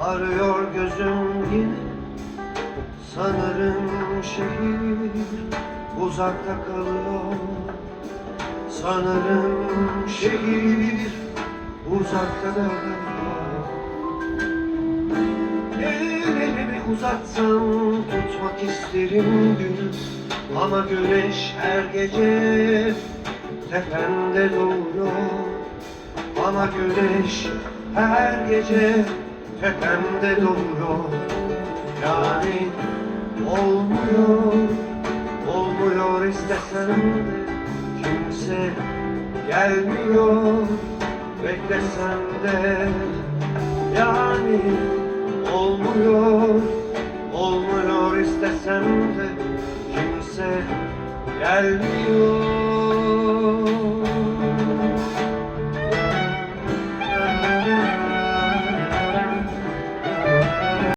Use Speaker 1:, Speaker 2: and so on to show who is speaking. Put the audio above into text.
Speaker 1: Arıyor gözüm yine, sanırım şehir uzakta kalıyor. Sanırım şehir uzakta kalıyor. Elimi uzatsam tutmak isterim günü, ama güneş her gece tepemde doğuyor. Ama güneş her gece tepemde doğuyor. Yani olmuyor, olmuyor istesem de, kimse gelmiyor beklesem de. Yani olmuyor, olmuyor istesem de, kimse gelmiyor.